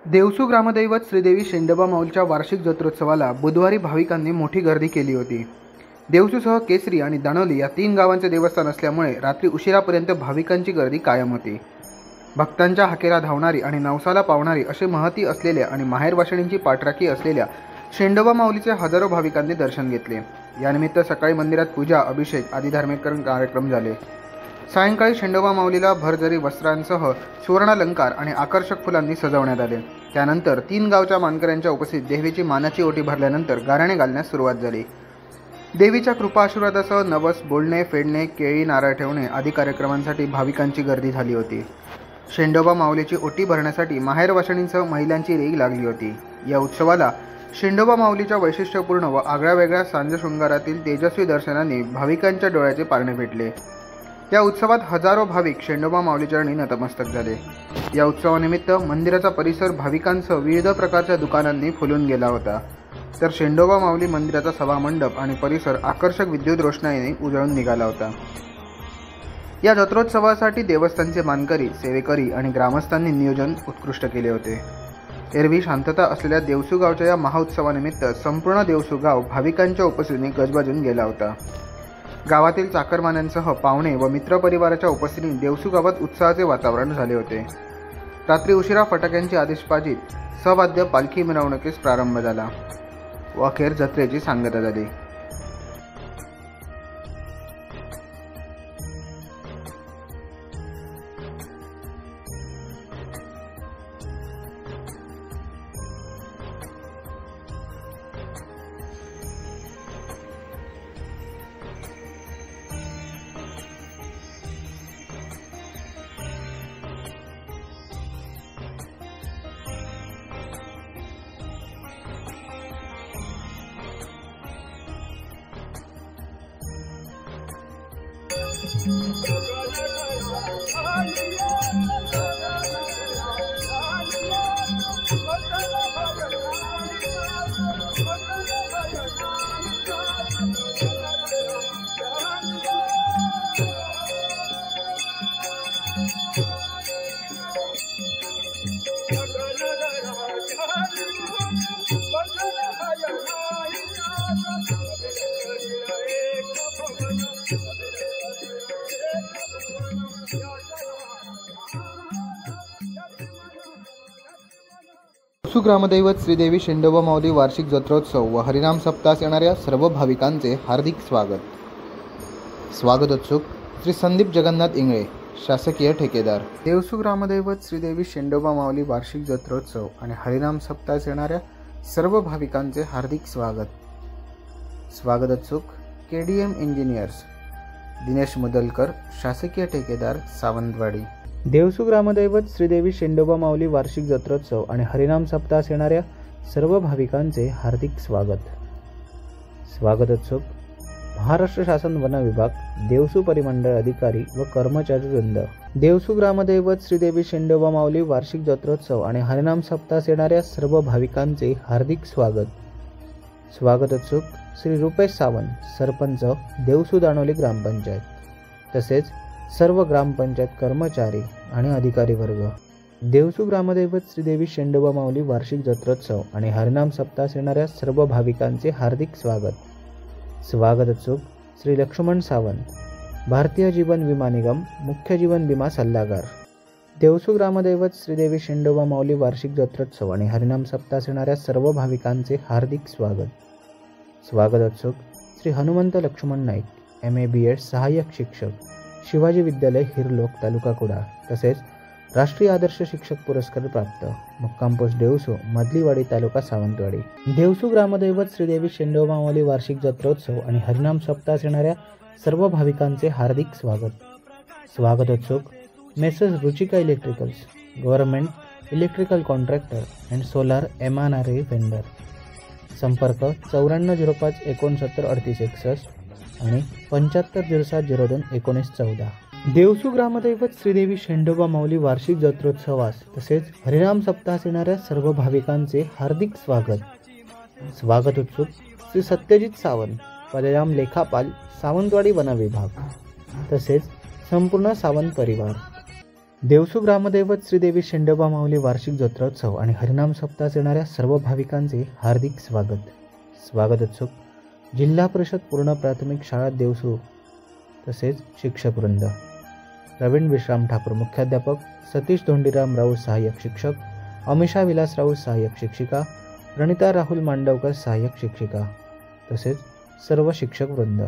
देवसू ग्रामदैवत श्रीदेवी शेंडोबा माऊलीच्या वार्षिक जत्रोत्सवाला बुधवारी भाविकांनी मोठी गर्दी केली होती। देवसूसह केसरी आणि दाणोली या 3 गावांचे देवस्थान असल्यामुळे रात्री उशिरापर्यंत भाविकांची गर्दी कायम होती। भक्तांच्या हाकेला धावणारी आणि नवसाला पावणारी असे महती असलेल्या आणि माहेरवाशिणींची पाठराखी असलेल्या शेंडोबा माऊलीचे हजारो भाविकांनी दर्शन घेतले। यानिमित्त सकाळी मंदिरात पूजा, अभिषेक आदी धार्मिक कार्यक्रम झाले। सायंकाळी शेंडोबा माऊलीला भरजरी वस्त्रांसह सुवर्णालंकार आणि आकर्षक फुलांनी सजवण्यात आले। त्यानंतर 3 गावच्या मानकऱ्यांच्या उपस्थितीत देवीची मानाची ओटी भरल्यानंतर गाराणे घालण्यास सुरुवात झाली। देवीच्या कृपा आशीर्वादासह नवस बोलणे, फेडणे, केळी, नारळ ठेवणे आदी कार्यक्रमांसाठी भाविकांची गर्दी झाली होती। शेंडोबा माऊलीची ओटी भरण्यासाठी माहेरवाशिणींसह महिलांची रेघ लागली होती। या उत्सवाला शेंडोबा माऊलीच्या वैशिष्ट्यपूर्ण व आगळ्यावेगळ्या सांज शृंगारातील तेजस्वी दर्शनाने भाविकांच्या डोळ्याचे पारणे फेटले। या उत्सवात हजारो भाविक शेंडोबा माऊलीचरणी नतमस्तक झाले। या उत्सवानिमित्त मंदिराचा परिसर भाविकांसह विविध प्रकारच्या दुकानांनी फुलून गेला होता। तर शेंडोबा माऊली मंदिराचा सभामंडप आणि परिसर आकर्षक विद्युत रोषणाईने उजळून निघाला होता। या जत्रोत्सवासाठी देवस्थानचे मानकरी, सेवेकरी आणि ग्रामस्थांनी नियोजन उत्कृष्ट केले होते। एरवी शांतता असलेल्या देवसू गावच्या या महाउत्सवानिमित्त संपूर्ण देवसू गाव भाविकांच्या उपस्थितीने गजबजून गेला होता। गावातील चाकरमान्यांसह पाहुणे व मित्रपरिवाराच्या उपस्थितीने देवसू गावात उत्साहाचे वातावरण झाले होते। रात्री उशिरा फटाक्यांची आतिषबाजीत सवाद्य पालखी मिरवणुकीस प्रारंभ झाला व अखेर जत्रेची सांगता झाली। देवसू ग्रामदैवत श्रीदेवी शेंडोबा माऊली वार्षिक जत्रोत्सव व हरिनाम सप्तास येणाऱ्या सर्व भाविकांचे हार्दिक स्वागतोत्सुक श्री संदीप जगन्नाथ इंगळे, शासकीय ठेकेदार। देवसू ग्रामदैवत श्रीदेवी शेंडोबा माऊली वार्षिक जत्रोत्सव आणि हरिनाम सप्तास येणाऱ्या सर्व भाविकांचे हार्दिक स्वागतोत्सुक केडीएम इंजिनियर्स, दिनेश मुदलकर, शासकीय ठेकेदार, सावंतवाडी। देवसू ग्रामदैवत श्रीदेवी शेंडोबा माऊली वार्षिक जत्रोत्सव आणि हरिनाम सप्तास येणाऱ्या सर्व भाविकांचे हार्दिक स्वागतोत्सुक महाराष्ट्र शासन वन विभाग, देवसू परिमंडळ अधिकारी व कर्मचारी वृंद। देवसू ग्रामदैवत श्रीदेवी शेंडोबा माऊली वार्षिक जत्रोत्सव आणि हरिनाम सप्तास येणाऱ्या सर्व भाविकांचे हार्दिक स्वागतोत्सुक श्री रुपेश सावंत, सरपंच, देवसू दाणोली ग्रामपंचायत, तसेच सर्व ग्रामपंचायत कर्मचारी आणि अधिकारी वर्ग। देवसू ग्रामदैवत श्रीदेवी शेंडोबा माऊली वार्षिक जत्रोत्सव आणि हरिनाम सप्तास येणाऱ्या सर्व भाविकांचे हार्दिक स्वागतोत्सुक श्री लक्ष्मण सावंत, भारतीय जीवन विमा निगम, मुख्य जीवन विमा सल्लागार। देवसू ग्रामदैवत श्रीदेवी शेंडोबा माऊली वार्षिक जत्रोत्सव आणि हरिनाम सप्तास येणाऱ्या सर्व भाविकांचे हार्दिक स्वागतोत्सुक श्री हनुमंत लक्ष्मण नाईक, MA BEd, सहाय्यक शिक्षक, शिवाजी विद्यालय, हिरलोक, तालुका कुडाळ, तसेच राष्ट्रीय आदर्श शिक्षक पुरस्कार प्राप्त, मुक्काम पोस्ट देवसू, मधलीवाडी, तालुका सावंतवाडी। देवसू ग्रामदैवत श्रीदेवी शेंडोबा माऊली वार्षिक जत्रोत्सव आणि हरिनाम सप्तास येणाऱ्या सर्व भाविकांचे हार्दिक स्वागतोत्सुक Messrs Ruchika electricals, government electrical contractor and solar MNRE vendor. संपर्क 9405 69 38 61 आणि 7507 02 19 14। देवसू ग्रामदैवत श्रीदेवी शेंडोबा माऊली वार्षिक जत्रोत्सवास तसेच हरिनाम सप्तास येणाऱ्या सर्व भाविकांचे हार्दिक स्वागतोत्सुक श्री सत्यजित सावंत, पदनाम लेखापाल, सावंतवाडी वन विभाग, तसेच संपूर्ण सावंत परिवार। देवसू ग्रामदैवत श्रीदेवी शेंडोबा माऊली वार्षिक जत्रोत्सव आणि हरिनाम सप्ताहास येणाऱ्या सर्व भाविकांचे हार्दिक स्वागत उत्सुक जिल्हा परिषद पूर्ण प्राथमिक शाळा देवसू तसेच शिक्षकवृंद. प्रवीण विश्राम ठाकूर मुख्याध्यापक, सतीश धोंडीराम राऊत सहाय्यक शिक्षक, अमिषा विलास राऊत सहाय्यक शिक्षिका, प्रणिता राहुल मांडवकर सहाय्यक शिक्षिका तसेच सर्व शिक्षकवृंद.